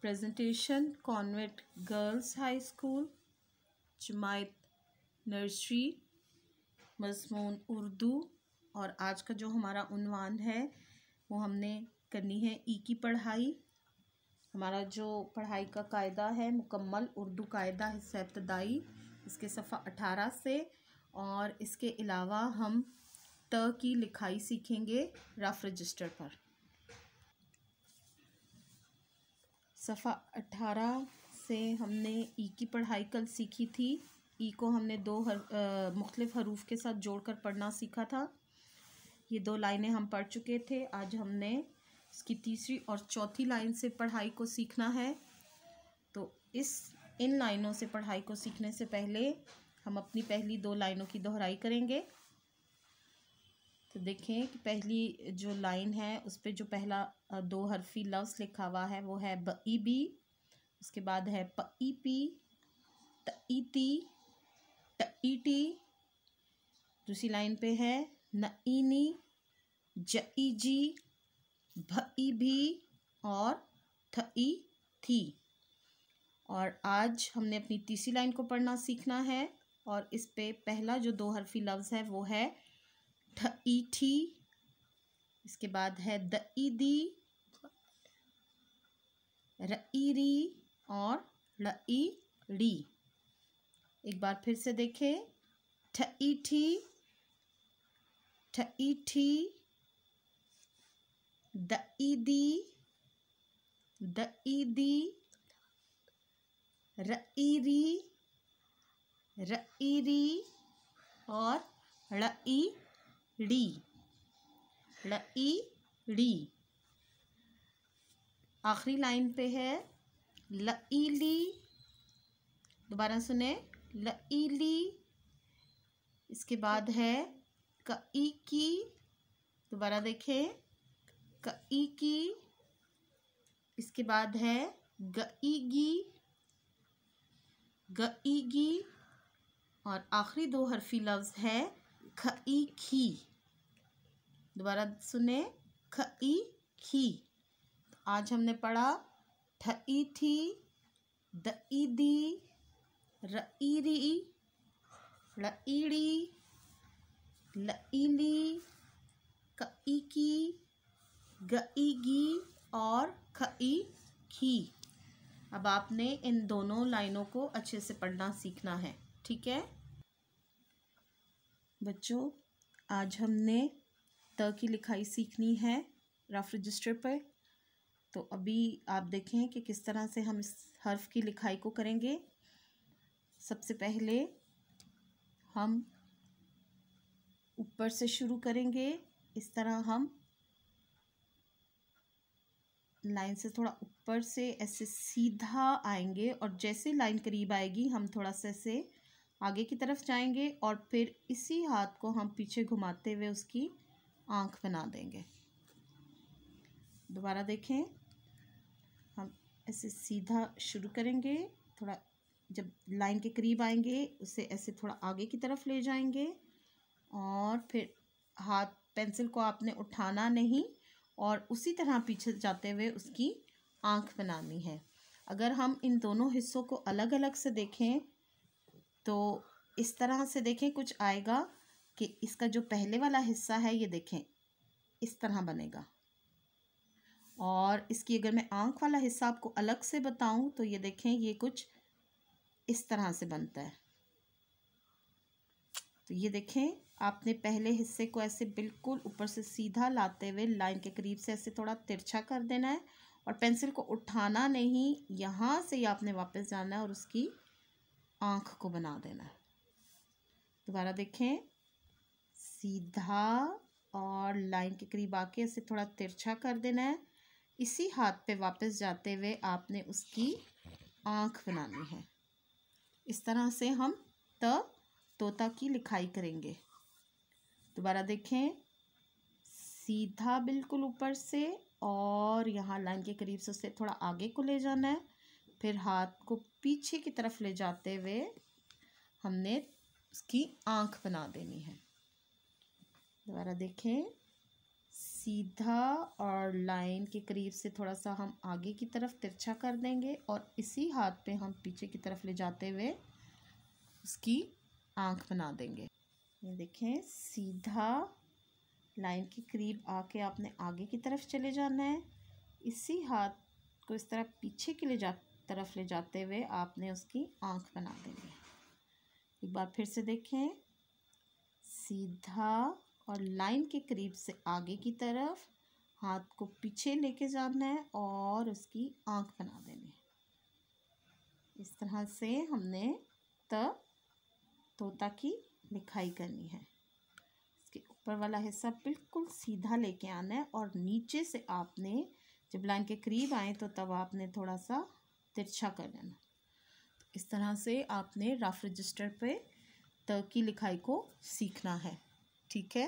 Presentation convent girls high school जमायत nursery मज़मून उर्दू। और आज का जो हमारा उन्वान है वो हमने करनी है ई की पढ़ाई। हमारा जो पढ़ाई का कायदा है मुकम्मल उर्दू कायदा हिस्सा इब्तदाई, इसके सफ़ा 18 से। और इसके अलावा हम त की लिखाई सीखेंगे रफ रजिस्टर पर। सफ़ा 18 से हमने ई की पढ़ाई कल सीखी थी। ई को हमने दो मुख्तलिफ हरूफ के साथ जोड़कर पढ़ना सीखा था। ये 2 लाइनें हम पढ़ चुके थे। आज हमने इसकी तीसरी और चौथी लाइन से पढ़ाई को सीखना है। तो इन लाइनों से पढ़ाई को सीखने से पहले हम अपनी पहली 2 लाइनों की दोहराई करेंगे। तो देखें कि पहली जो लाइन है उस पर जो पहला 2 हरफी लफ्ज़ लिखा हुआ है वो है बईबी, उसके बाद है पईपी, तईती, टईटी। दूसरी लाइन पे है नईनी, जईजी, भईभी और थई थी। और आज हमने अपनी तीसरी लाइन को पढ़ना सीखना है और इस पे पहला जो 2 हरफी लफ्ज़ है वो है ठईठी, इसके बाद है दईदी, रईरी और लईड़ी। एक बार फिर से देखें, ठईठी, ठईठी, दईदी, दईदी, रईरी, रईरी और लईड़ी, लईड़ी। आखिरी लाइन पे है लईली। दोबारा सुने, लईली। इसके बाद है कई की। दोबारा देखें, कई की। इसके बाद है गईगी, गईगी। और आखिरी 2 हरफी लफ्ज़ है खई खी। दोबारा सुने, खई खी। आज हमने पढ़ा ठई थी, दईदी, रईरी, लईड़ी, लईली, कई की, गईगी और खई खी। अब आपने इन दोनों लाइनों को अच्छे से पढ़ना सीखना है, ठीक है बच्चों। आज हमने त की लिखाई सीखनी है रफ रजिस्टर पर। तो अभी आप देखें कि किस तरह से हम इस हर्फ की लिखाई को करेंगे। सबसे पहले हम ऊपर से शुरू करेंगे। इस तरह हम लाइन से थोड़ा ऊपर से ऐसे सीधा आएंगे और जैसे लाइन करीब आएगी हम थोड़ा सा ऐसे आगे की तरफ जाएंगे और फिर इसी हाथ को हम पीछे घुमाते हुए उसकी आँख बना देंगे। दोबारा देखें, हम ऐसे सीधा शुरू करेंगे, थोड़ा जब लाइन के करीब आएंगे उसे ऐसे थोड़ा आगे की तरफ ले जाएंगे और फिर हाथ पेंसिल को आपने उठाना नहीं और उसी तरह पीछे जाते हुए उसकी आँख बनानी है। अगर हम इन दोनों हिस्सों को अलग अलग से देखें तो इस तरह से देखें कुछ आएगा कि इसका जो पहले वाला हिस्सा है ये देखें इस तरह बनेगा। और इसकी अगर मैं आँख वाला हिस्सा आपको अलग से बताऊं तो ये देखें ये कुछ इस तरह से बनता है। तो ये देखें आपने पहले हिस्से को ऐसे बिल्कुल ऊपर से सीधा लाते हुए लाइन के करीब से ऐसे थोड़ा तिरछा कर देना है और पेंसिल को उठाना नहीं, यहाँ से ही आपने वापस जाना है और उसकी आँख को बना देना है। दोबारा देखें, सीधा और लाइन के करीब आके ऐसे थोड़ा तिरछा कर देना है। इसी हाथ पे वापस जाते हुए आपने उसकी आँख बनानी है। इस तरह से हम तोता की लिखाई करेंगे। दोबारा देखें, सीधा बिल्कुल ऊपर से और यहाँ लाइन के करीब से उसे थोड़ा आगे को ले जाना है, फिर हाथ को पीछे की तरफ ले जाते हुए हमने उसकी आँख बना देनी है। दोबारा देखें, सीधा और लाइन के करीब से थोड़ा सा हम आगे की तरफ तिरछा कर देंगे और इसी हाथ पे हम पीछे की तरफ ले जाते हुए उसकी आँख बना देंगे। ये देखें, सीधा लाइन के करीब आके आपने आगे की तरफ चले जाना है। इसी हाथ को इस तरह पीछे की तरफ ले जाते हुए आपने उसकी आँख बना देंगे। एक बार फिर से देखें, सीधा और लाइन के करीब से आगे की तरफ हाथ को पीछे लेके जाना है और उसकी आँख बना देनी है। इस तरह से हमने तोता की लिखाई करनी है। इसके ऊपर वाला हिस्सा बिल्कुल सीधा लेके आना है और नीचे से आपने जब लाइन के करीब आए तो तब आपने थोड़ा सा तिरछा कर लेना। इस तरह से आपने रफ रजिस्टर पे त की लिखाई को सीखना है। ठीक है।